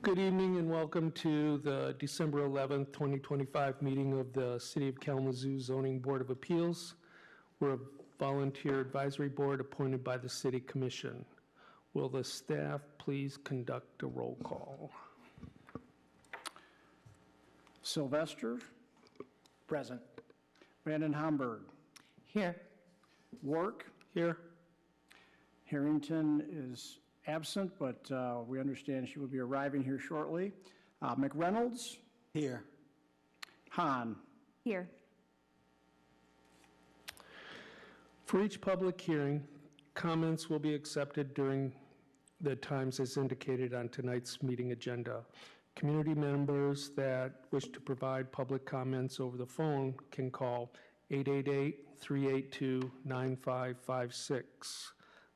Good evening and welcome to the December 11th, 2025 meeting of the City of Kalamazoo Zoning Board of Appeals. We're a volunteer advisory board appointed by the City Commission. Will the staff please conduct a roll call? Sylvester, Present. Brandon Homburg, Here. Wark, Here. Harrington is absent, but we understand she will be arriving here shortly. McReynolds, Here. Hahn. Here. For each public hearing, comments will be accepted during the times as indicated on tonight's meeting agenda. Community members that wish to provide public comments over the phone can call 888-382-9556.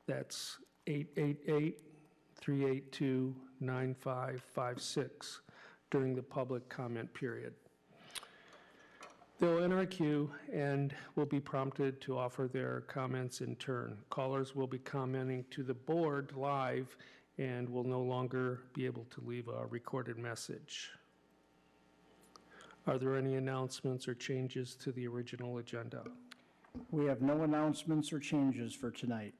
That's 888-382-9556 during the public comment period. They'll enter a queue and will be prompted to offer their comments in turn. Callers will be commenting to the board live and will no longer be able to leave a recorded message. Are there any announcements or changes to the original agenda? We have no announcements or changes for tonight.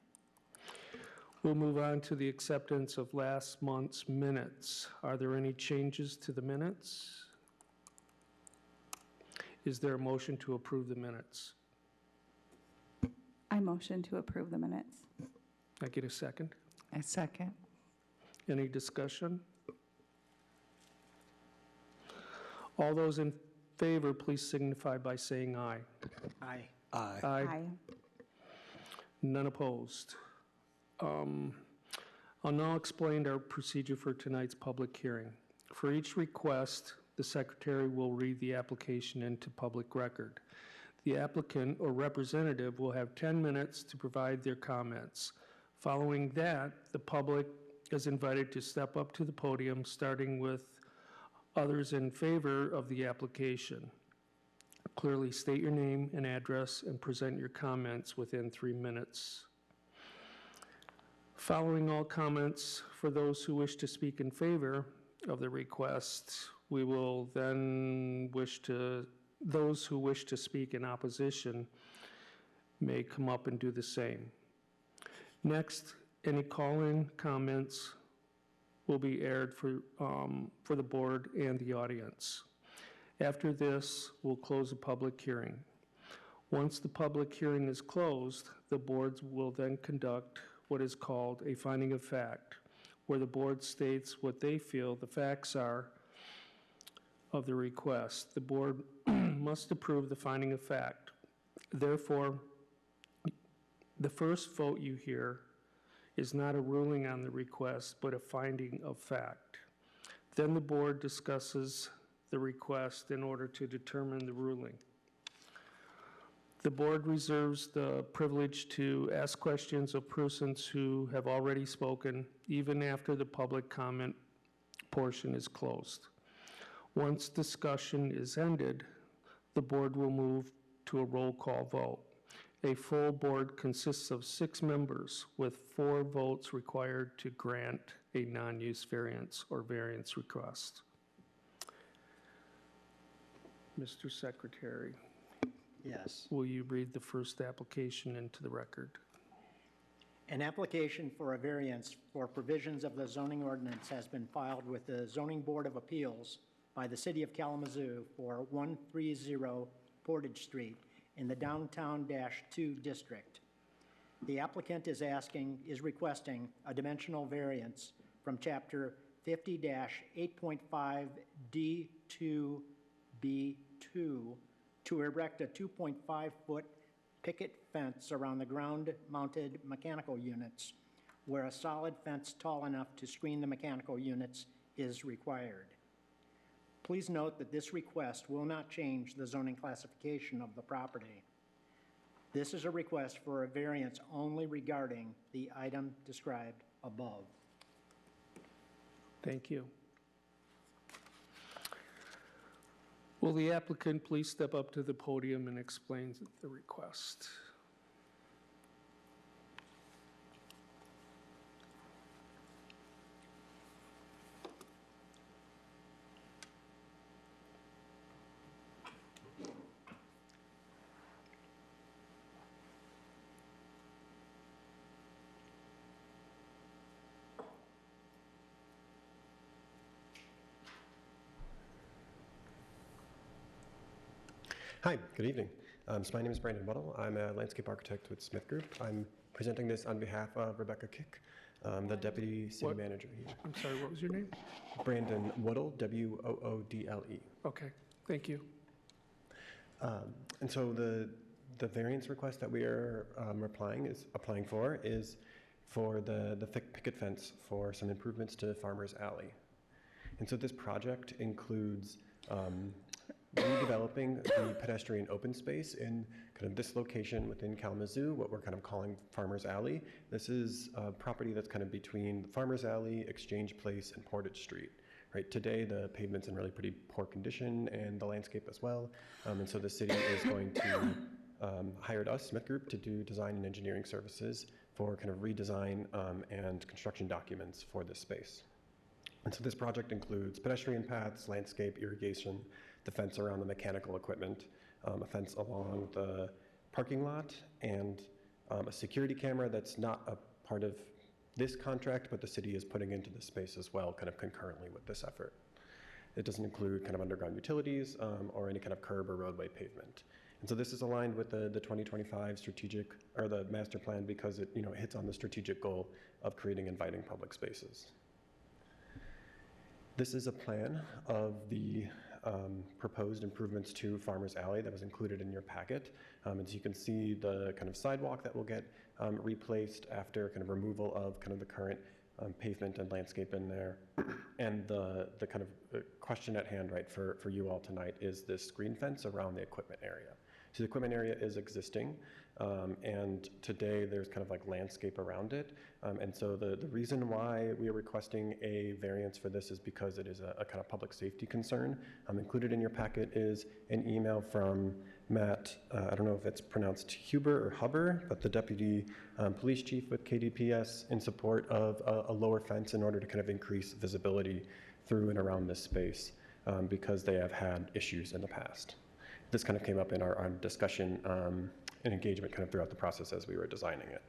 We'll move on to the acceptance of last month's minutes. Are there any changes to the minutes? Is there a motion to approve the minutes? I motion to approve the minutes. I get a second? I second. Any discussion? All those in favor, please signify by saying aye. Aye. Aye. Aye. None opposed. I'll now explain our procedure for tonight's public hearing. For each request, the secretary will read the application into public record. The applicant or representative will have 10 minutes to provide their comments. Following that, the public is invited to step up to the podium, starting with others in favor of the application. Clearly state your name and address and present your comments within 3 minutes. Following all comments for those who wish to speak in favor of the request, we will then those who wish to speak in opposition may come up and do the same. Next, any call-in comments will be aired for the board and the audience. After this, we'll close the public hearing. Once the public hearing is closed, the boards will then conduct what is called a finding of fact, where the board states what they feel the facts are of the request. The board must approve the finding of fact. Therefore, the first vote you hear is not a ruling on the request, but a finding of fact. Then the board discusses the request in order to determine the ruling. The board reserves the privilege to ask questions of persons who have already spoken, even after the public comment portion is closed. Once discussion is ended, the board will move to a roll call vote. A full board consists of 6 members, with 4 votes required to grant a non-use variance or variance request. Mr. Secretary. Yes. Will you read the first application into the record? An application for a variance for provisions of the zoning ordinance has been filed with the Zoning Board of Appeals by the City of Kalamazoo for 130 Portage Street in the Downtown-2 District. The applicant is requesting a dimensional variance from Chapter 50-8.5 D2B2 to erect a 2.5-foot picket fence around the ground-mounted mechanical units where a solid fence tall enough to screen the mechanical units is required. Please note that this request will not change the zoning classification of the property. This is a request for a variance only regarding the item described above. Thank you. Will the applicant please step up to the podium and explain the request? Hi, good evening. So my name is Brandon Buddle. I'm a landscape architect with Smith Group. I'm presenting this on behalf of Rebecca Kick, the deputy city What? manager here. I'm sorry, what was your name? Brandon Woodle, W-O-O-D-L-E. Okay, thank you. And so the variance request that we are applying for is for the thick picket fence for some improvements to Farmers Alley. And so this project includes redeveloping the pedestrian open space in kind of this location within Kalamazoo, what we're kind of calling Farmers Alley. This is a property that's kind of between Farmers Alley, Exchange Place, and Portage Street. Right, today the pavement's in really pretty poor condition and the landscape as well. And so the city is going to hired us, Smith Group, to do design and engineering services for kind of redesign and construction documents for this space. And so this project includes pedestrian paths, landscape, irrigation, the fence around the mechanical equipment, a fence along the parking lot, and a security camera that's not a part of this contract, but the city is putting into the space as well, kind of concurrently with this effort. It doesn't include kind of underground utilities or any kind of curb or roadway pavement. And so this is aligned with the 2025 strategic, or the master plan, because it hits on the strategic goal of creating inviting public spaces. This is a plan of the proposed improvements to Farmers Alley that was included in your packet. As you can see, the kind of sidewalk that will get replaced after kind of removal of kind of the current pavement and landscape in there. And the kind of question at hand, right, for you all tonight is this screen fence around the equipment area. So the equipment area is existing, and today there's kind of like landscape around it. And so the reason why we are requesting a variance for this is because it is a kind of public safety concern. Included in your packet is an email from Matt, I don't know if it's pronounced Huber or Huber, but the deputy police chief with KDPS in support of a lower fence in order to kind of increase visibility through and around this space because they have had issues in the past. This kind of came up in our discussion and engagement kind of throughout the process as we were designing it.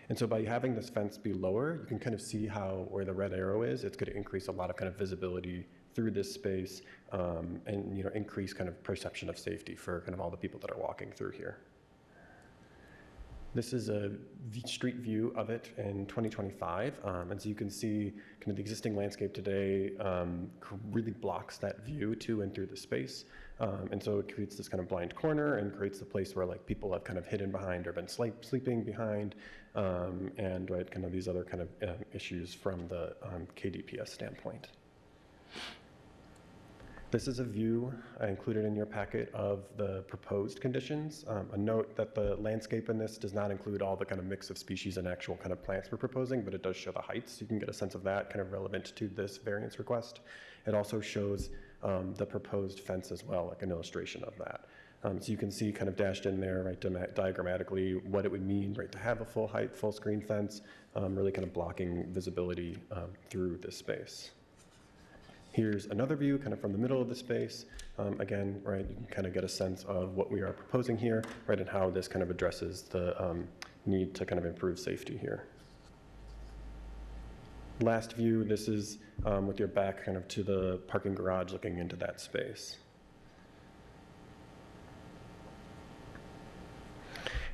And so by having this fence be lower, you can kind of see how where the red arrow is, it's going to increase a lot of kind of visibility through this space and increase kind of perception of safety for kind of all the people that are walking through here. This is a street view of it in 2025, and so you can see kind of the existing landscape today really blocks that view to and through the space, and so it creates this kind of blind corner and creates the place where like people have kind of hidden behind or been sleeping behind, and right, kind of these other kind of issues from the KDPS standpoint. This is a view included in your packet of the proposed conditions. A note that the landscape in this does not include all the kind of mix of species and actual kind of plants we're proposing, but it does show the heights. You can get a sense of that kind of relevant to this variance request. It also shows the proposed fence as well, like an illustration of that. So you can see kind of dashed in there, right, diagrammatically what it would mean, right, to have a full height, full screen fence, really kind of blocking visibility through this space. Here's another view kind of from the middle of the space. Again, right, you can kind of get a sense of what we are proposing here, right, and how this kind of addresses the need to kind of improve safety here. Last view, this is with your back kind of to the parking garage looking into that space.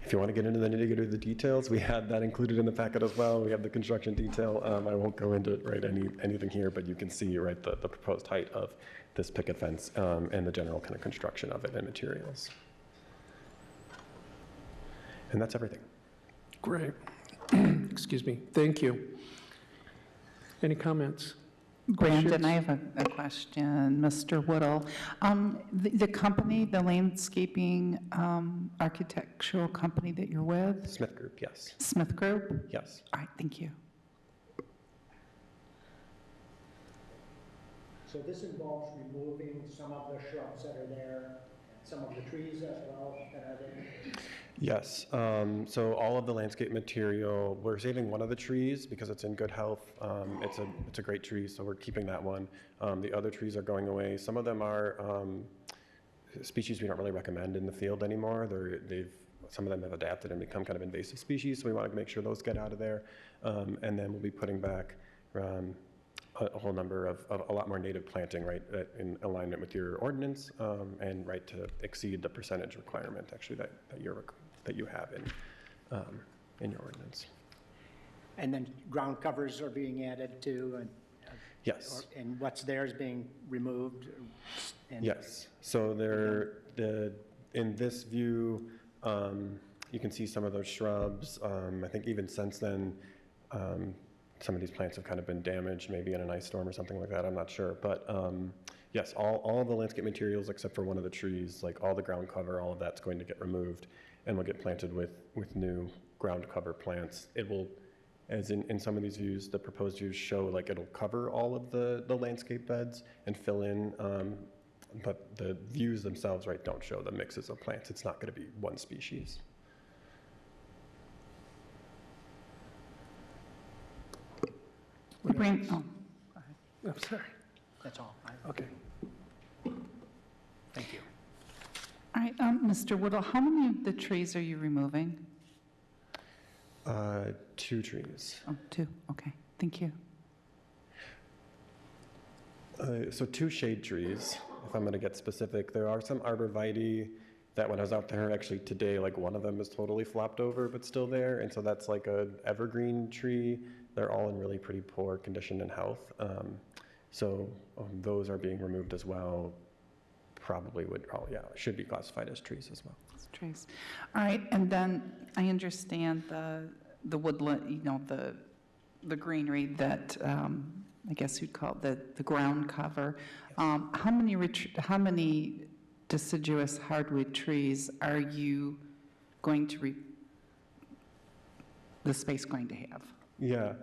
If you want to get into the nitty-gritty of the details, we had that included in the packet as well. We have the construction detail. I won't go into right anything here, but you can see right the proposed height of this picket fence and the general kind of construction of it and materials. And that's everything. Great. Excuse me. Thank you. Any comments? Brandon, I have a question, Mr. Woodle. The company, the landscaping architectural company that you're with? Smith Group, yes. Smith Group? Yes. All right, thank you. So this involves removing some of the shrubs that are there, some of the trees as well that are there? Yes, so all of the landscape material, we're saving one of the trees because it's in good health. It's a great tree, so we're keeping that one. The other trees are going away. Some of them are species we don't really recommend in the field anymore. Some of them have adapted and become kind of invasive species, so we want to make sure those get out of there. And then we'll be putting back a whole number of a lot more native planting, right, in alignment with your ordinance, and right to exceed the percentage requirement actually that you have in your ordinance. And then ground covers are being added to, Yes. and what's there is being removed? And Yes. So in this view, you can see some of those shrubs. I think even since then, some of these plants have kind of been damaged, maybe in an ice storm or something like that. I'm not sure. But yes, all of the landscape materials except for one of the trees, like all the ground cover, all of that's going to get removed and will get planted with new ground cover plants. It will, as in some of these views, the proposed views show like it'll cover all of the landscape beds and fill in, but the views themselves, right, don't show the mixes of plants. It's not going to be one species. Bring, oh, I'm sorry. that's all. Okay. Thank you. all right, Mr. Woodall, how many of the trees are you removing? 2 trees. Oh, 2, okay, thank you. So 2 shade trees, if I'm going to get specific. There are some arborvitae that when I was out there actually today, like one of them is totally flopped over but still there. And so that's like a evergreen tree. They're all in really pretty poor condition and health. So those are being removed as well. Probably should be classified as trees as well. Trees. All right, and then I understand the woodland, the greenery that I guess you'd call it the ground cover. Yes. How many deciduous hardwood trees are you going to the space going to have? Yeah,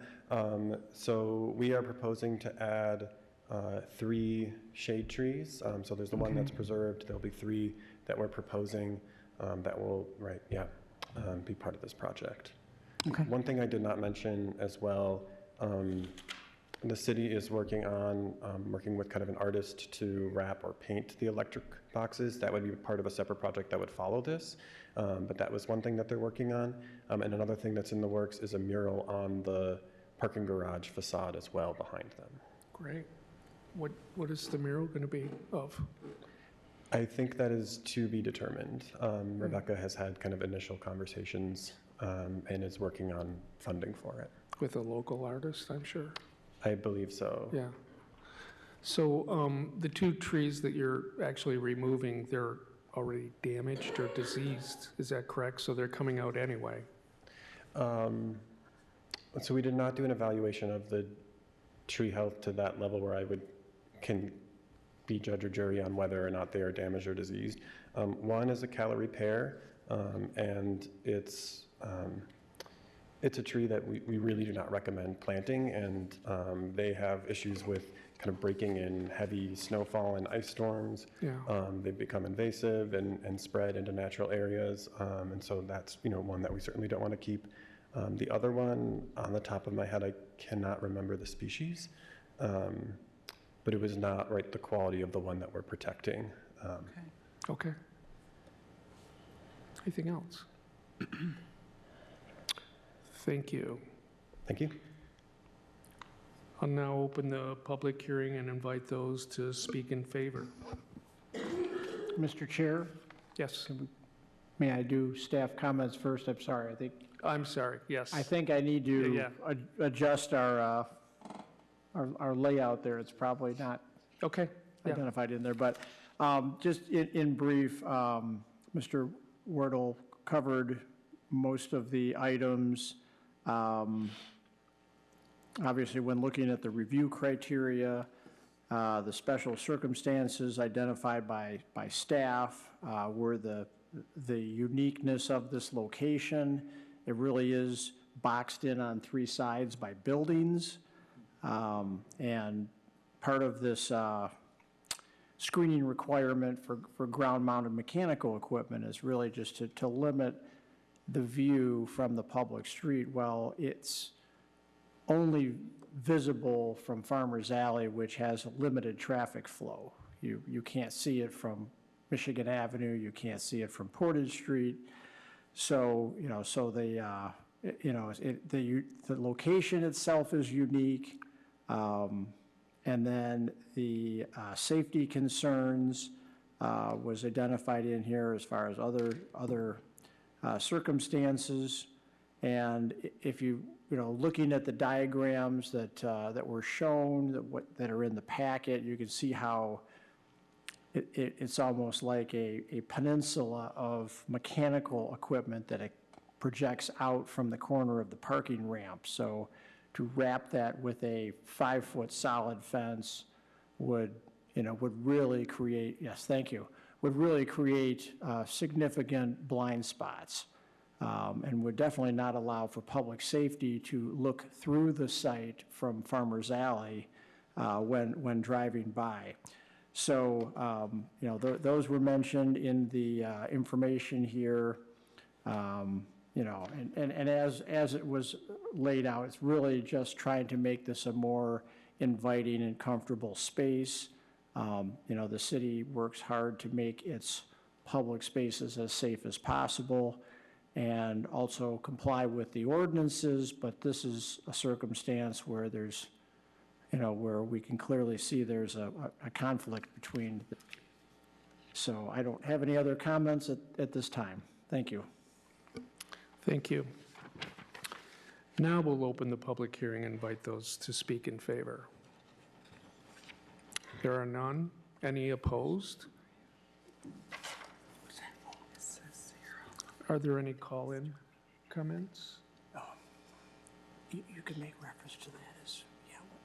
so we are proposing to add 3 shade trees. So there's the one that's preserved. There'll be 3 that we're proposing that will, be part of this project. Okay. One thing I did not mention as well, the city is working with kind of an artist to wrap or paint the electric boxes. That would be part of a separate project that would follow this. But that was one thing that they're working on. And another thing that's in the works is a mural on the parking garage facade as well behind them. Great. What is the mural going to be of? I think that is to be determined. Rebecca has had kind of initial conversations and is working on funding for it. With a local artist, I'm sure. I believe so. Yeah. So the 2 trees that you're actually removing, they're already damaged or diseased, is that correct? So they're coming out anyway? So we did not do an evaluation of the tree health to that level where I can be judge or jury on whether or not they are damaged or diseased. One is a calorie pear, and it's a tree that we really do not recommend planting, and they have issues with kind of breaking in heavy snowfall and ice storms. Yeah. They've become invasive and spread into natural areas, and so that's one that we certainly don't want to keep. The other one, on the top of my head, I cannot remember the species, but it was not the quality of the one that we're protecting. Okay. Anything else? Thank you. Thank you. I'll now open the public hearing and invite those to speak in favor. Mr. Chair, Yes. may I do staff comments first? I'm sorry, I'm sorry. Yes. I think I need to Yeah. adjust our layout there. It's probably not Okay. Yeah. identified in there, but just in brief, Mr. Wordle covered most of the items. Obviously, when looking at the review criteria, the special circumstances identified by staff were the uniqueness of this location. It really is boxed in on 3 sides by buildings. And part of this screening requirement for ground-mounted mechanical equipment is really just to limit the view from the public street. Well, it's only visible from Farmers Alley, which has a limited traffic flow. You can't see it from Michigan Avenue, you can't see it from Portage Street. So, the location itself is unique. And then the safety concerns was identified in here as far as other circumstances. And if looking at the diagrams that were shown, that are in the packet, you can see how it's almost like a peninsula of mechanical equipment that it projects out from the corner of the parking ramp. So to wrap that with a 5-foot solid fence would really create, yes, thank you, would really create significant blind spots, and would definitely not allow for public safety to look through the site from Farmers Alley when driving by. So, those were mentioned in the information here. And as it was laid out, it's really just trying to make this a more inviting and comfortable space. The city works hard to make its public spaces as safe as possible and also comply with the ordinances, but this is a circumstance where there's, where we can clearly see there's a conflict between. So I don't have any other comments at this time. Thank you. Thank you. Now we'll open the public hearing and invite those to speak in favor. There are none. Any opposed? Are there any call-in comments? You can make reference to that as,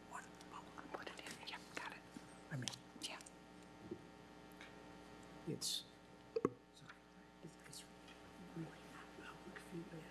one public. Put it in, yeah, got it. I mean, Yeah. it's really not public feedback.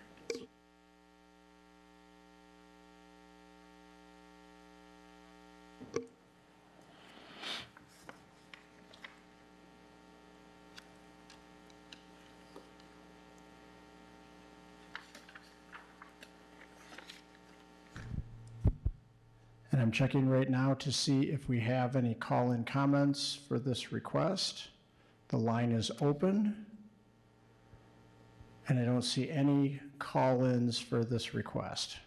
And I'm checking right now to see if we have any call-in comments for this request. The line is open. And I don't see any call-ins for this request.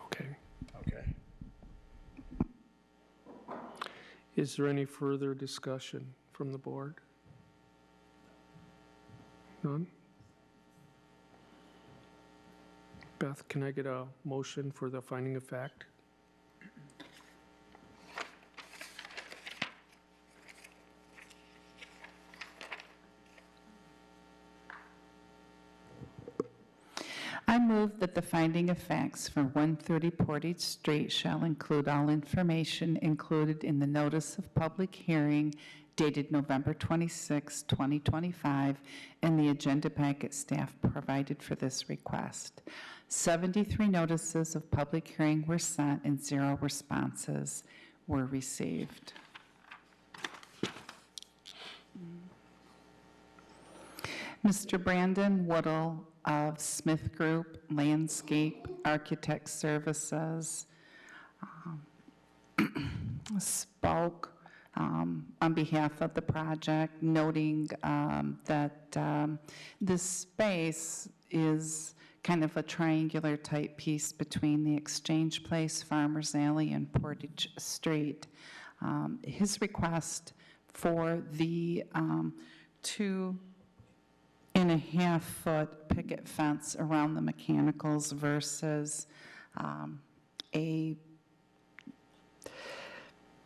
Okay. Okay. Is there any further discussion from the board? None? Beth, can I get a motion for the finding of fact? I move that the finding of facts for 130 Portage Street shall include all information included in the notice of public hearing dated November 26, 2025, and the agenda packet staff provided for this request. 73 notices of public hearing were sent and 0 responses were received. Mr. Brandon Woodall of Smith Group Landscape Architect Services spoke on behalf of the project, noting that this space is kind of a triangular type piece between the Exchange Place, Farmers Alley, and Portage Street. His request for the 2.5-foot picket fence around the mechanicals versus a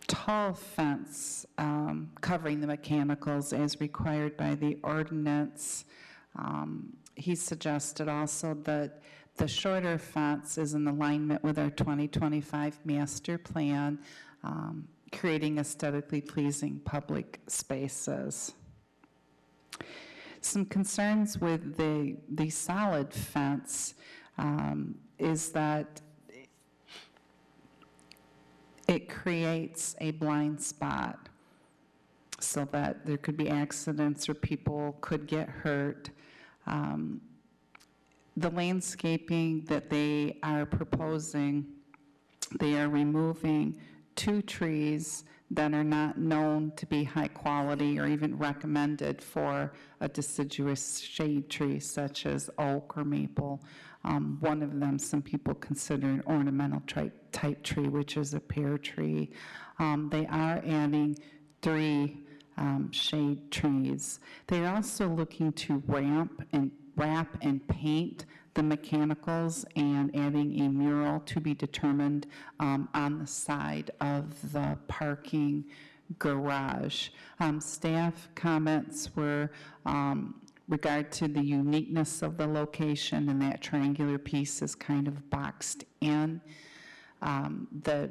tall fence covering the mechanicals as required by the ordinance. He suggested also that the shorter fence is in alignment with our 2025 master plan, creating aesthetically pleasing public spaces. Some concerns with the solid fence is that it creates a blind spot so that there could be accidents or people could get hurt. The landscaping that they are proposing, they are removing 2 trees that are not known to be high quality or even recommended for a deciduous shade tree such as oak or maple. One of them, some people consider an ornamental type tree, which is a pear tree. They are adding 3 shade trees. They're also looking to wrap and paint the mechanicals and adding a mural to be determined on the side of the parking garage. Staff comments were regard to the uniqueness of the location, and that triangular piece is kind of boxed in. The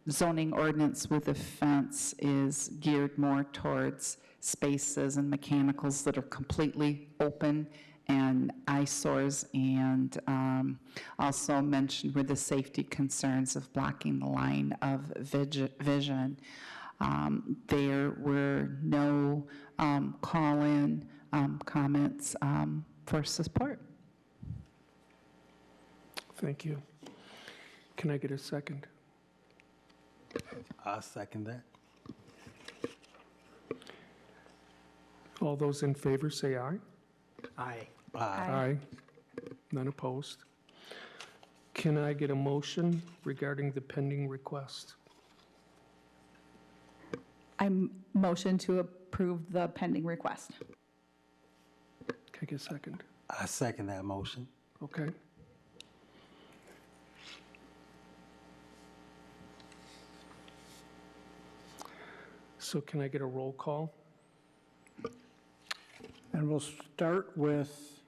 zoning ordinance with a fence is geared more towards spaces and mechanicals that are completely open and eyesores, and also mentioned were the safety concerns of blocking the line of vision. There were no call-in comments for support. Thank you. Can I get a second? I'll second that. All those in favor say aye. Aye. Aye. None opposed. Can I get a motion regarding the pending request? I motion to approve the pending request. Can I get a second? I second that motion. Okay. So can I get a roll call? And we'll start with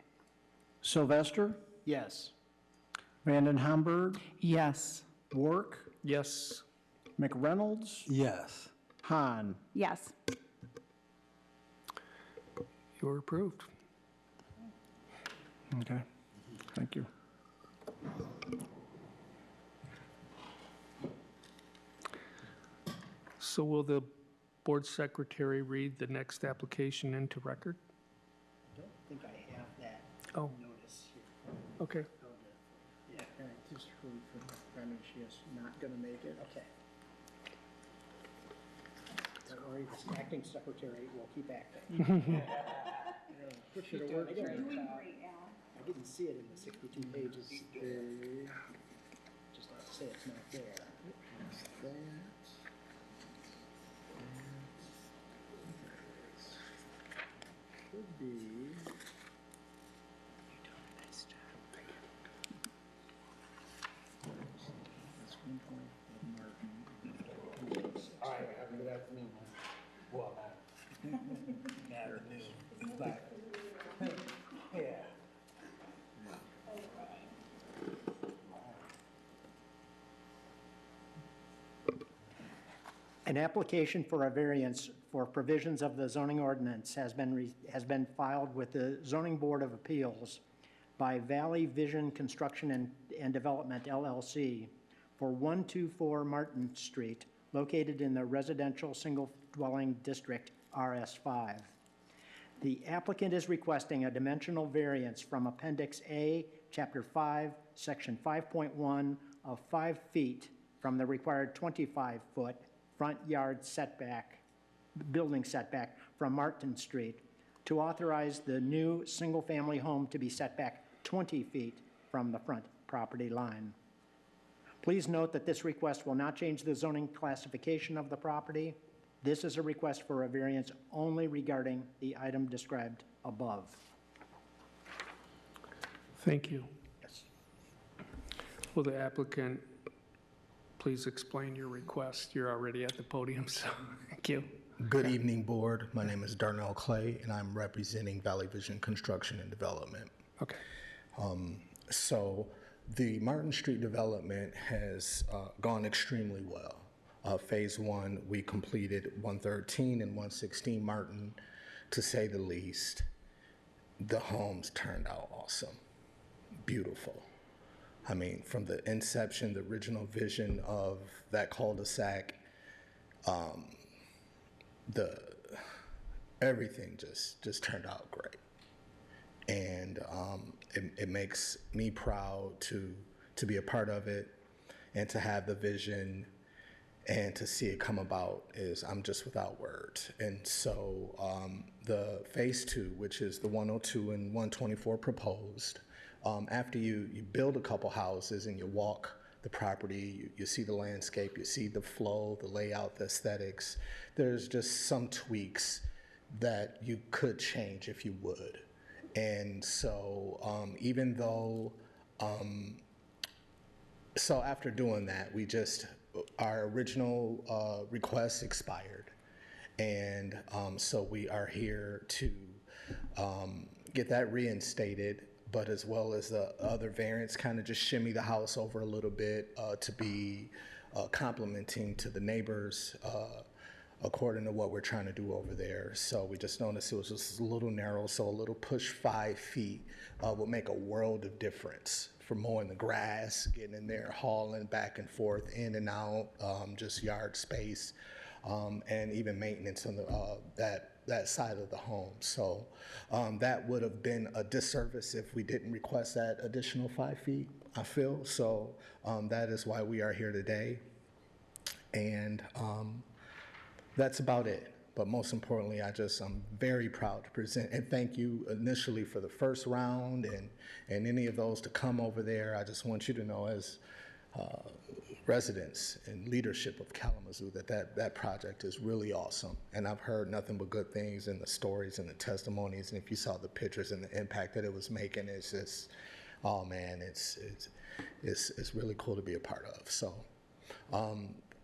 Sylvester, Yes. Vanden Hamburg, Yes. Wark, Yes. McReynolds, Yes. Hahn. Yes. You're approved. Okay, thank you. So will the board secretary read the next application into record? I don't think I have that Oh, notice here. okay. Yeah, and I just heard from my friend, and she is not going to make it. Okay. Don't worry, the acting secretary will keep acting. Should have worked. I didn't see it in the 62 pages. Just like to say it's not there. Should be. That's 1 point of Martin. All right, have a good afternoon. Well, afternoon. Yeah. An application for a variance for provisions of the zoning ordinance has been filed with the Zoning Board of Appeals by Valley Vision Construction and Development LLC for 124 Martin Street, located in the residential single-dwelling district RS5. The applicant is requesting a dimensional variance from Appendix A, Chapter 5, Section 5.1 of 5 feet from the required 25-foot front yard setback, building setback from Martin Street, to authorize the new single-family home to be set back 20 feet from the front property line. Please note that this request will not change the zoning classification of the property. This is a request for a variance only regarding the item described above. Thank you. Yes. Will the applicant please explain your request? You're already at the podium, so thank you. Good evening, Board. My name is Darnell Clay, and I'm representing Valley Vision Construction and Development. Okay. So the Martin Street development has gone extremely well. Phase 1, we completed 113 and 116 Martin, to say the least. The homes turned out awesome, beautiful. I mean, from the inception, the original vision of that cul-de-sac, everything just turned out great. And it makes me proud to be a part of it and to have the vision And to see it come about is, I'm just without words. And so the phase 2, which is the 102 and 124 proposed, after you build a couple houses and you walk the property, you see the landscape, you see the flow, the layout, the aesthetics, there's just some tweaks that you could change if you would. And so even though, so after doing that, our original request expired. And so we are here to get that reinstated, but as well as the other variants, kind of just shimmy the house over a little bit to be complimenting to the neighbors according to what we're trying to do over there. So we just noticed it was just a little narrow, so a little push 5 feet would make a world of difference for mowing the grass, getting in there, hauling back and forth, in and out, just yard space, and even maintenance on that side of the home. So that would have been a disservice if we didn't request that additional 5 feet, I feel. So that is why we are here today. And that's about it. But most importantly, I'm very proud to present and thank you initially for the first round and any of those to come over there. I just want you to know, as residents and leadership of Kalamazoo, that project is really awesome. And I've heard nothing but good things in the stories and the testimonies. And if you saw the pictures and the impact that it was making, it's just, oh man, it's really cool to be a part of. So.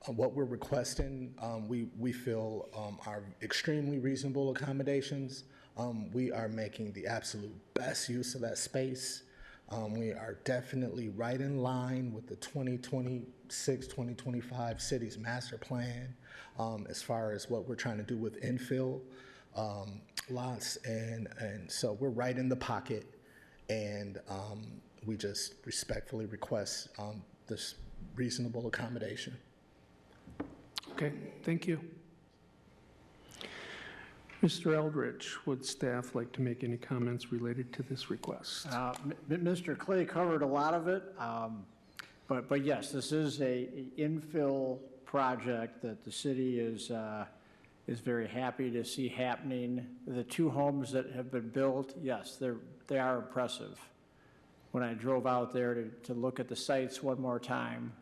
What we're requesting, we feel are extremely reasonable accommodations. We are making the absolute best use of that space. We are definitely right in line with the 2026, 2025 city's master plan as far as what we're trying to do with infill lots. And so we're right in the pocket, and we just respectfully request this reasonable accommodation. Okay, thank you. Mr. Eldridge, would staff like to make any comments related to this request? Mr. Clay covered a lot of it, but yes, this is a infill project that the city is very happy to see happening. The 2 homes that have been built, yes, they are impressive. When I drove out there to look at the sites one more time,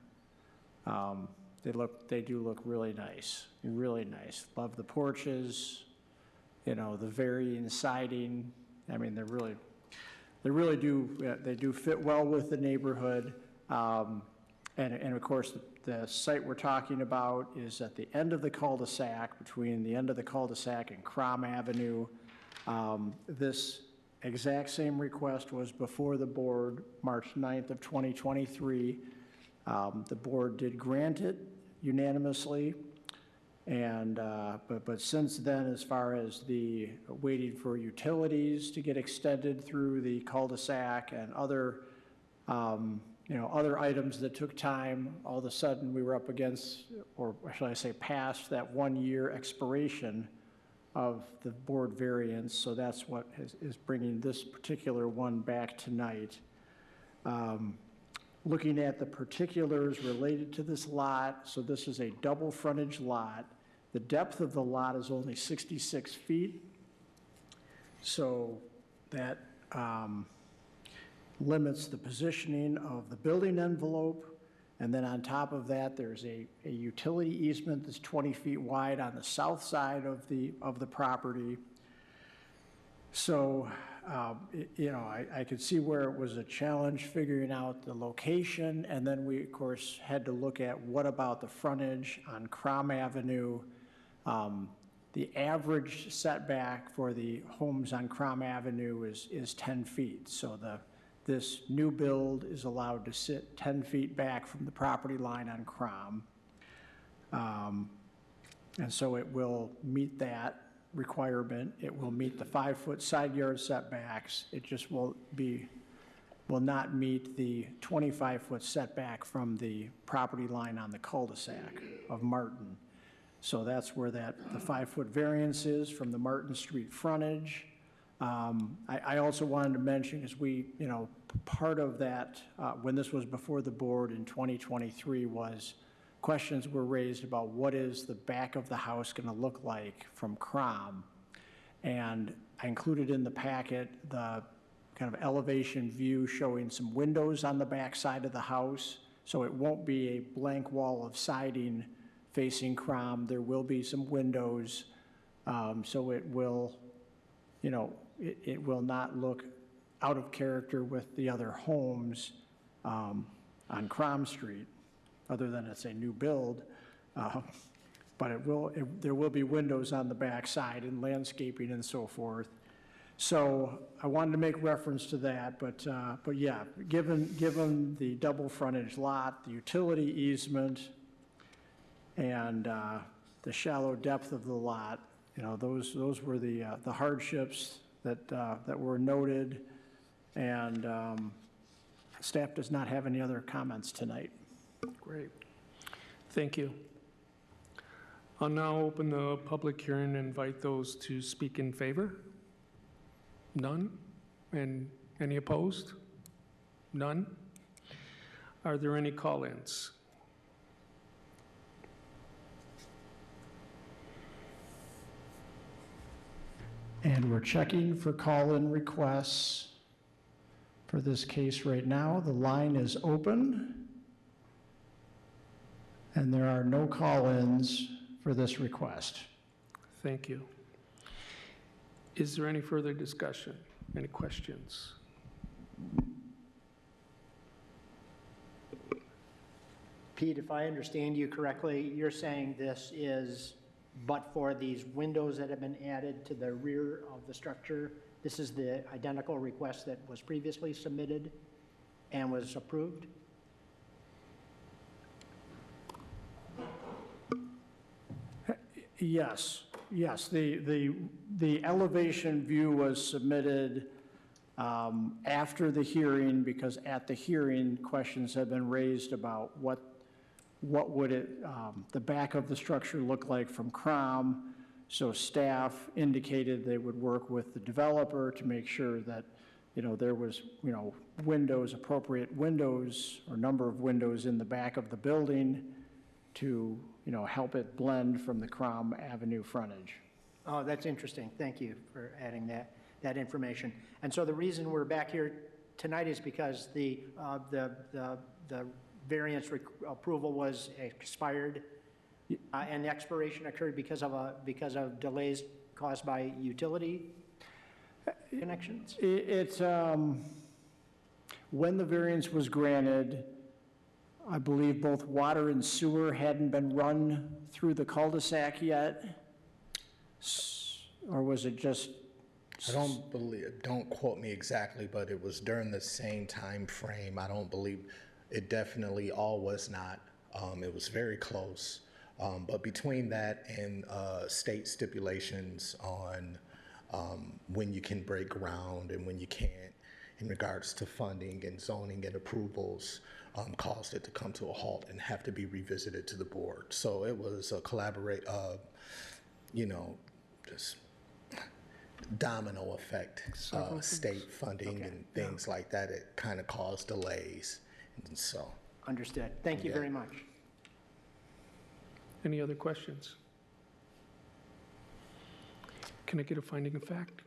they do look really nice, really nice. Love the porches, the varying siding. I mean, they really do fit well with the neighborhood. And of course, the site we're talking about is at the end of the cul-de-sac, between the end of the cul-de-sac and Crom Avenue. This exact same request was before the board March 9th of 2023. The board did grant it unanimously, and but since then, as far as the waiting for utilities to get extended through the cul-de-sac and other other items that took time, all of a sudden we were up against, or shall I say past, that 1-year expiration of the board variance. So that's what is bringing this particular one back tonight. Looking at the particulars related to this lot, so this is a double frontage lot. The depth of the lot is only 66 feet. So that limits the positioning of the building envelope. And then on top of that, there's a utility easement that's 20 feet wide on the south side of the property. So, I could see where it was a challenge figuring out the location, and then we, of course, had to look at what about the frontage on Crom Avenue. The average setback for the homes on Crom Avenue is 10 feet. So this new build is allowed to sit 10 feet back from the property line on Crom. And so it will meet that requirement. It will meet the 5-foot side yard setbacks. It just will not meet the 25-foot setback from the property line on the cul-de-sac of Martin. So that's where the 5-foot variance is from the Martin Street frontage. I also wanted to mention, as part of that, when this was before the board in 2023, was questions were raised about what is the back of the house going to look like from Crom. And I included in the packet the kind of elevation view showing some windows on the back side of the house. So it won't be a blank wall of siding facing Crom. There will be some windows. So it will, you know, it will not look out of character with the other homes on Crom Street, other than it's a new build. But there will be windows on the back side and landscaping and so forth. So I wanted to make reference to that, but yeah, given the double frontage lot, the utility easement, and the shallow depth of the lot, you know, those were the hardships that were noted, and staff does not have any other comments tonight. Great. Thank you. I'll now open the public hearing and invite those to speak in favor. None? And any opposed? None? Are there any call-ins? And we're checking for call-in requests for this case right now. The line is open, and there are no call-ins for this request. Thank you. Is there any further discussion? Any questions? Pete, if I understand you correctly, you're saying this is but for these windows that have been added to the rear of the structure, this is the identical request that was previously submitted and was approved? Yes, the elevation view was submitted after the hearing, because at the hearing, questions have been raised about what would the back of the structure look like from Crom. So staff indicated they would work with the developer to make sure that, you know, there was, you know, windows, appropriate windows or number of windows in the back of the building to, you know, help it blend from the Crom Avenue frontage. Oh, that's interesting. Thank you for adding that information. And so the reason we're back here tonight is because the variance approval was expired, and the expiration occurred because of delays caused by utility connections? It's when the variance was granted, I believe both water and sewer hadn't been run through the cul-de-sac yet, or was it just? I don't quote me exactly, but it was during the same time frame. I don't believe, it definitely all was not. It was very close. But between that and state stipulations on when you can break ground and when you can't, in regards to funding and zoning and approvals, caused it to come to a halt and have to be revisited to the board. So it was a just domino effect, state funding and things like that. It kind of caused delays, and so. Understood. Thank you very much. Any other questions? Can I get a finding of fact?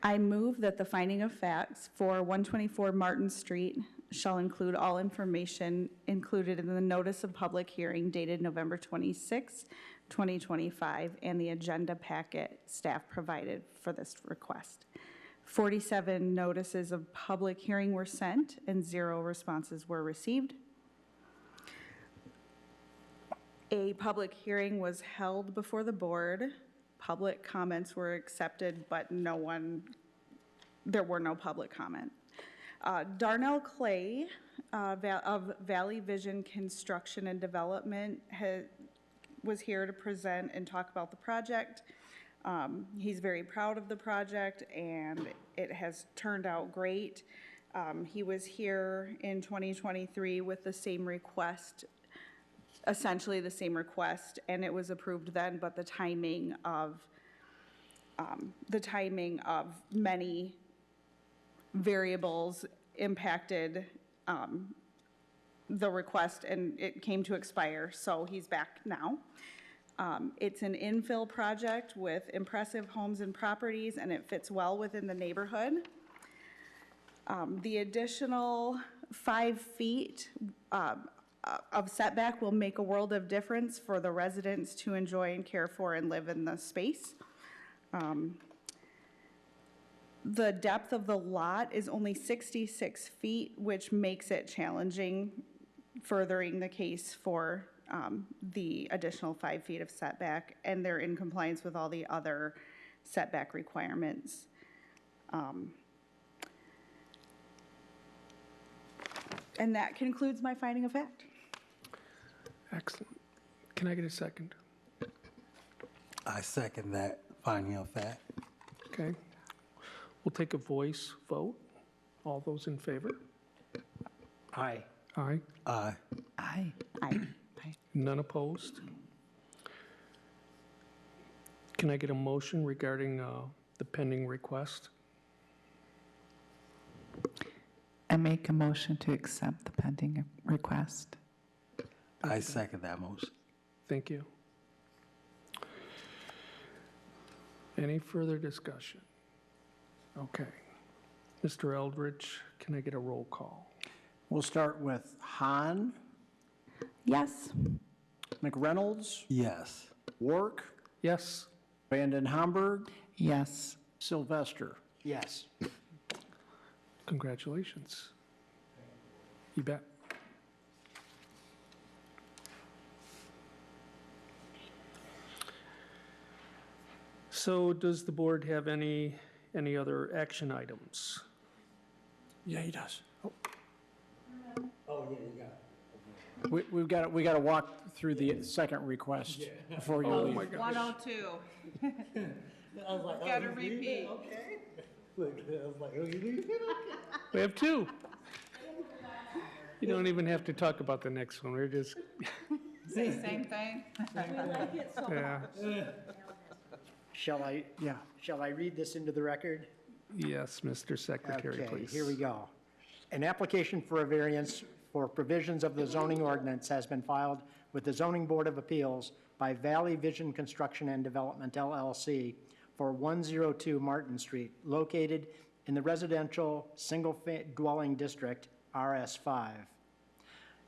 I move that the finding of facts for 124 Martin Street shall include all information included in the notice of public hearing dated November 26, 2025, and the agenda packet staff provided for this request. 47 notices of public hearing were sent and 0 responses were received. A public hearing was held before the board. Public comments were accepted, but there were no public comment. Darnell Clay of Valley Vision Construction and Development was here to present and talk about the project. He's very proud of the project, and it has turned out great. He was here in 2023 with the same request, essentially the same request, and it was approved then, but the timing of many variables impacted the request, and it came to expire, so he's back now. It's an infill project with impressive homes and properties, and it fits well within the neighborhood. The additional 5 feet of setback will make a world of difference for the residents to enjoy and care for and live in the space. The depth of the lot is only 66 feet, which makes it challenging, furthering the case for the additional 5 feet of setback, and they're in compliance with all the other setback requirements. And that concludes my finding of fact. Excellent. Can I get a second? I second that finding of fact. Okay. We'll take a voice vote. All those in favor? Aye. Aye. Aye. Aye. Aye. None opposed? Can I get a motion regarding the pending request? I make a motion to accept the pending request. I second that motion. Thank you. Any further discussion? Okay. Mr. Eldridge, can I get a roll call? We'll start with Hahn, Yes. McReynolds, Yes. Wark, Yes? Vanden Hamburg, Yes. Sylvester. Yes. Congratulations. You bet. So does the board have any other action items? Yeah, he does. Oh, yeah, you got it. We got to walk through the second request before you leave. 102. I was like, Got to repeat. okay. Look, I was like, oh, you leave? We have 2. You don't even have to talk about the next one. We're just, Say same thing? yeah. Shall I, Yeah. shall I read this into the record? Yes, Mr. Secretary, Okay, please. here we go. An application for a variance for provisions of the zoning ordinance has been filed with the Zoning Board of Appeals by Valley Vision Construction and Development LLC for 102 Martin Street, located in the residential single-dwelling district, RS5.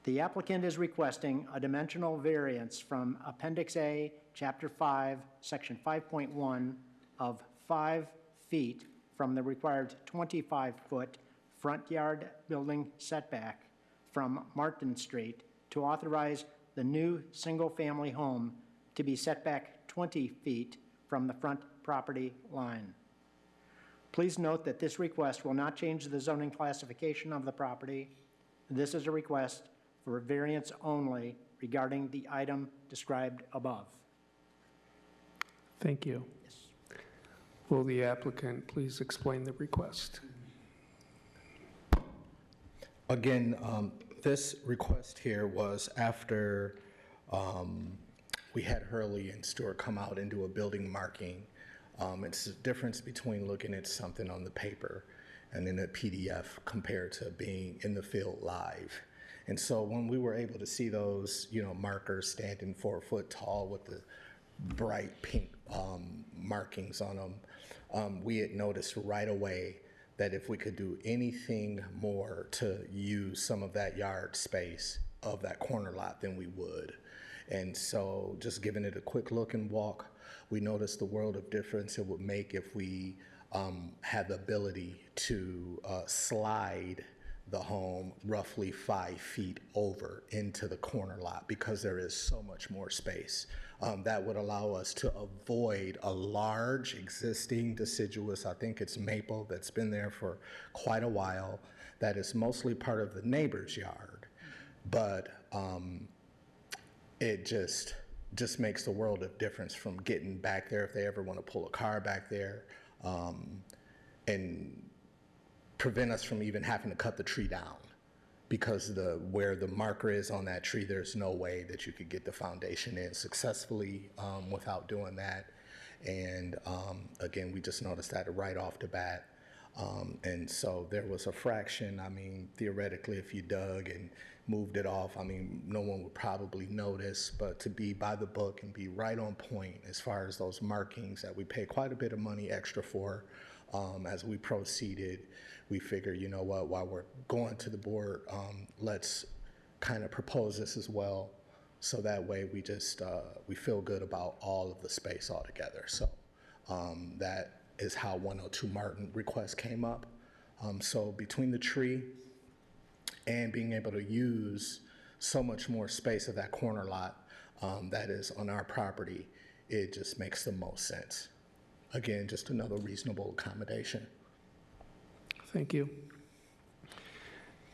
The applicant is requesting a dimensional variance from Appendix A, Chapter 5, Section 5.1 of 5 feet from the required 25-foot front yard building setback from Martin Street to authorize the new single-family home to be set back 20 feet from the front property line. Please note that this request will not change the zoning classification of the property. This is a request for a variance only regarding the item described above. Thank you. Will the applicant please explain the request? Again, this request here was after we had Hurley and Stewart come out and do a building marking. It's the difference between looking at something on the paper and in a PDF compared to being in the field live. And so when we were able to see those, markers standing 4 foot tall with the bright pink markings on them, we had noticed right away that if we could do anything more to use some of that yard space of that corner lot, then we would. And so just giving it a quick look and walk, we noticed the world of difference it would make if we had the ability to slide the home roughly 5 feet over into the corner lot because there is so much more space. That would allow us to avoid a large existing deciduous, I think it's maple, that's been there for quite a while, that is mostly part of the neighbor's yard. But it just makes the world of difference from getting back there if they ever want to pull a car back there, and prevent us from even having to cut the tree down, because where the marker is on that tree, there's no way that you could get the foundation in successfully without doing that. And again, we just noticed that right off the bat. And so there was a fraction. I mean, theoretically, if you dug and moved it off, I mean, no one would probably notice, but to be by the book and be right on point as far as those markings that we pay quite a bit of money extra for, as we proceeded, we figured, you know what, while we're going to the board, let's kind of propose this as well. So that way we just, we feel good about all of the space altogether. So that is how 102 Martin request came up. So between the tree and being able to use so much more space of that corner lot that is on our property, it just makes the most sense. Again, just another reasonable accommodation. Thank you.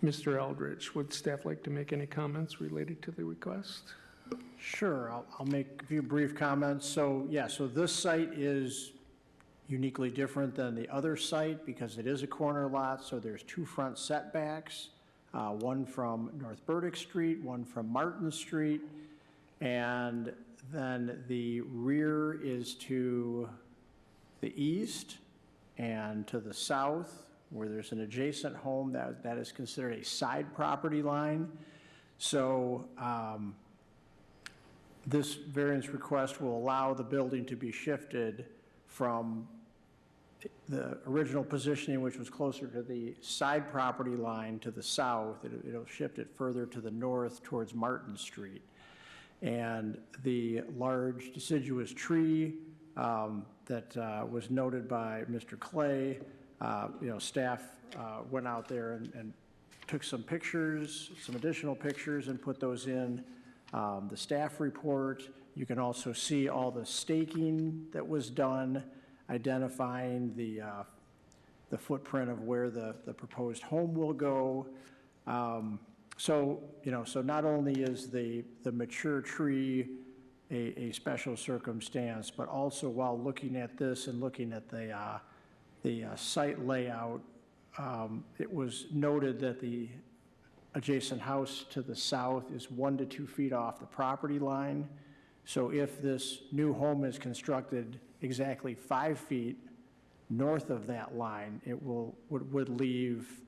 Mr. Eldridge, would staff like to make any comments related to the request? Sure, I'll make a few brief comments. So, yeah, so this site is uniquely different than the other site because it is a corner lot, so there's two front setbacks, one from North Burdick Street, one from Martin Street, and then the rear is to the east and to the south, where there's an adjacent home that is considered a side property line. So this variance request will allow the building to be shifted from the original positioning, which was closer to the side property line to the south. It'll shift it further to the north towards Martin Street. And the large deciduous tree that was noted by Mr. Clay, staff went out there and took some pictures, some additional pictures, and put those in the staff report. You can also see all the staking that was done, identifying the footprint of where the proposed home will go. So not only is the mature tree a special circumstance, but also while looking at this and looking at the site layout, it was noted that the adjacent house to the south is 1 to 2 feet off the property line. So if this new home is constructed exactly 5 feet north of that line, it would leave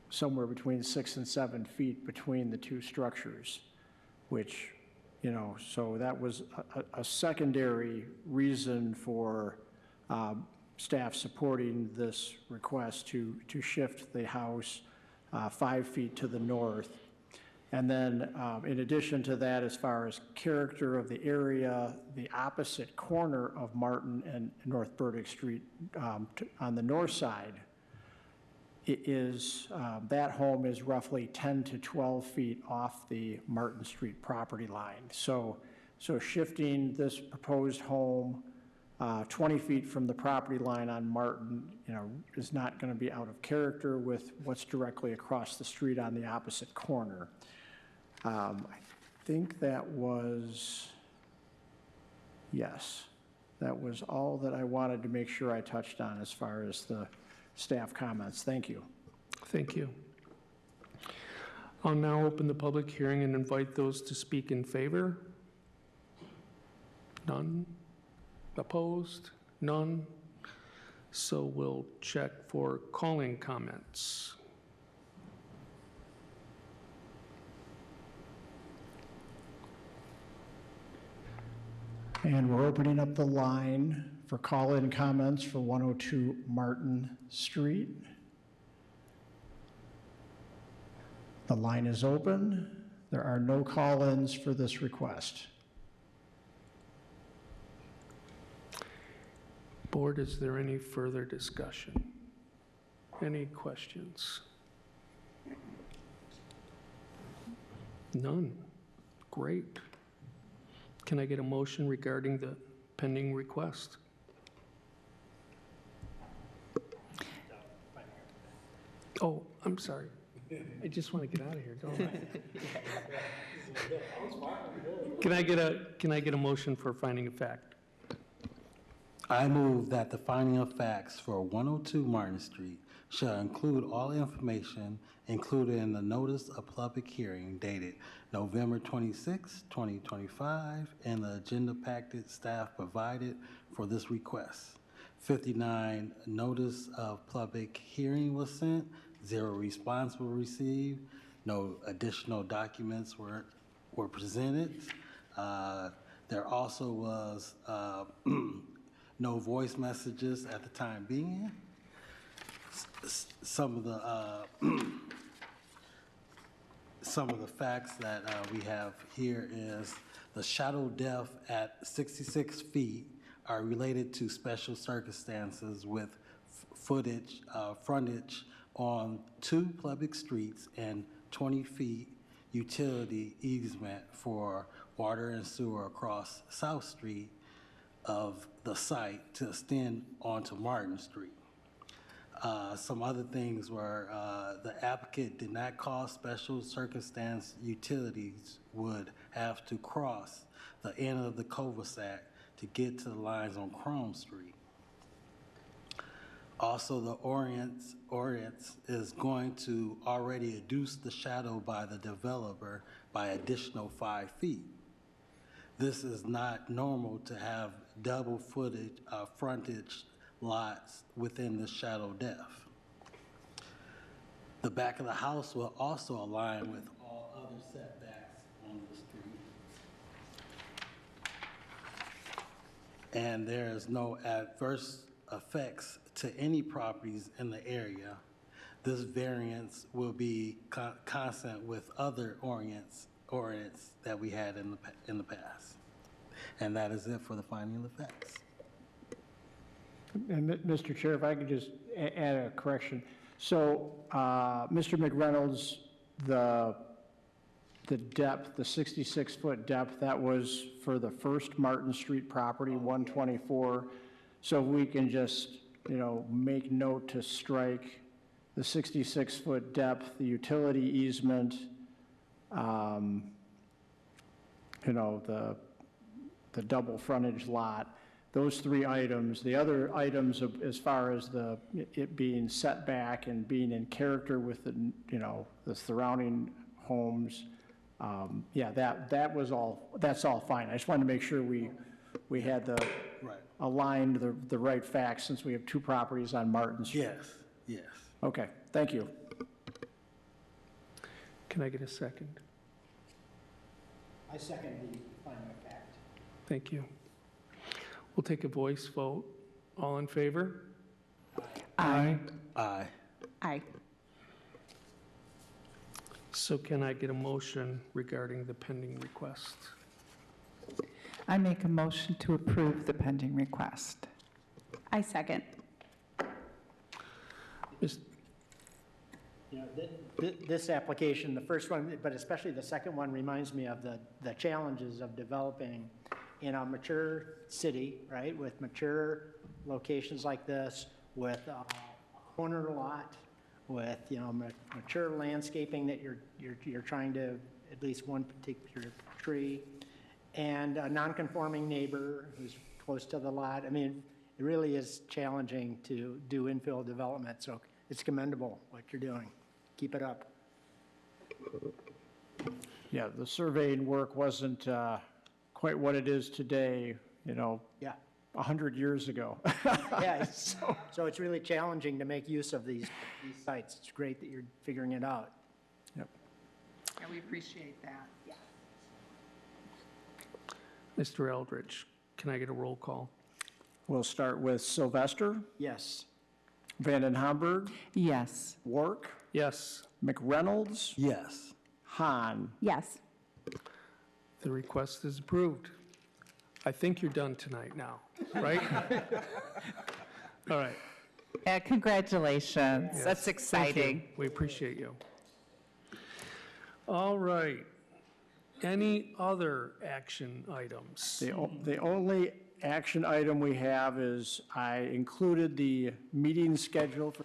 somewhere between 6 and 7 feet between the two structures, which, so that was a secondary reason for staff supporting this request to shift the house 5 feet to the north. And then in addition to that, as far as character of the area, the opposite corner of Martin and North Burdick Street on the north side, that home is roughly 10 to 12 feet off the Martin Street property line. So shifting this proposed home 20 feet from the property line on Martin, is not going to be out of character with what's directly across the street on the opposite corner. I think that was, yes, that was all that I wanted to make sure I touched on as far as the staff comments. Thank you. Thank you. I'll now open the public hearing and invite those to speak in favor. None? Opposed? None? So we'll check for calling comments. And we're opening up the line for call-in comments for 102 Martin Street. The line is open. There are no call-ins for this request. Board, is there any further discussion? Any questions? None. Great. Can I get a motion regarding the pending request? Oh, I'm sorry. I just want to get out of here, don't I? Can I get a motion for finding of fact? I move that the finding of facts for 102 Martin Street shall include all information included in the notice of public hearing dated November 26, 2025, and the agenda packet staff provided for this request. 59 notice of public hearing was sent, 0 response were received, no additional documents were presented. There also was no voice messages at the time being. Some of the facts that we have here is the shadow depth at 66 feet are related to special circumstances with frontage on 2 public streets and 20 feet utility easement for water and sewer across South Street of the site to extend onto Martin Street. Some other things were the applicant did not cause special circumstance utilities would have to cross the end of the cul-de-sac to get to the lines on Chrome Street. Also, the Orients is going to already reduce the shadow by the developer by additional 5 feet. This is not normal to have double frontage lots within the shadow depth. The back of the house will also align with all other setbacks on the street. And there is no adverse effects to any properties in the area. This variance will be constant with other ordinance that we had in the past. And that is it for the finding of facts. And Mr. Chair, if I could just add a correction. So, Mr. McReynolds, the depth, the 66-foot depth, that was for the first Martin Street property, 124. So we can just, make note to strike the 66-foot depth, the utility easement, the double frontage lot. Those 3 items. The other items, as far as it being setback and being in character with the surrounding homes, that's all fine. I just wanted to make sure we had aligned the right facts, since we have 2 properties on Martin Street. Yes. Okay, thank you. Can I get a second? I second the finding of fact. Thank you. We'll take a voice vote. All in favor? Aye. Aye. Aye. So can I get a motion regarding the pending request? I make a motion to approve the pending request. I second. Ms. This application, the first one, but especially the second one, reminds me of the challenges of developing in a mature city, right, with mature locations like this, with a corner lot, with, mature landscaping that you're trying to, at least one particular tree, and a non-conforming neighbor who's close to the lot. I mean, it really is challenging to do infill development, so it's commendable what you're doing. Keep it up. Yeah, the surveying work wasn't quite what it is today, Yeah. 100 years ago. Yeah, so it's really challenging to make use of these sites. It's great that you're figuring it out. Yep. Yeah, we appreciate that. Mr. Eldridge, can I get a roll call? We'll start with Sylvester, Yes. Vanden Hamburg, Yes. Wark, Yes, McReynolds, Yes. Hahn. Yes. the request is approved. I think you're done tonight now, right? All right. Yeah, congratulations. Yes. That's Thank you. exciting. We appreciate you. All right. Any other action items? The only action item we have is I included the meeting schedule for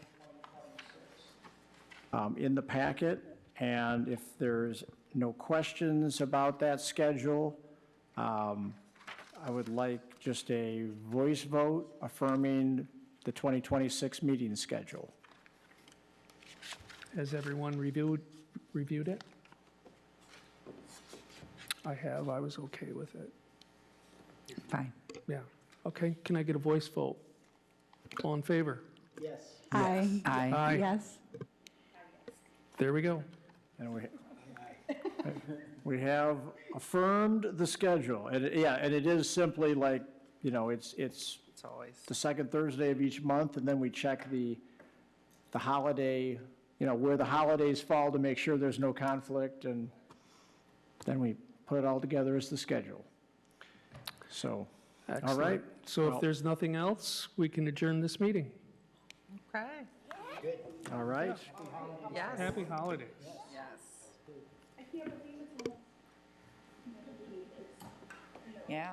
2026 in the packet, and if there's no questions about that schedule, I would like just a voice vote affirming the 2026 meeting schedule. Has everyone reviewed it? I have. I was okay with it. Fine. Yeah. Okay. Can I get a voice vote? All in favor? Yes. Aye. Aye. Yes. There we go. And we have affirmed the schedule. And yeah, and it is simply like, you know, it's always. the second Thursday of each month, and then we check the holiday, you know, where the holidays fall to make sure there's no conflict, and then we put it all together as the schedule. So, all Excellent. right. So if Well- there's nothing else, we can adjourn this meeting. Okay. All right. Yes. Happy holidays. Yes. Yeah.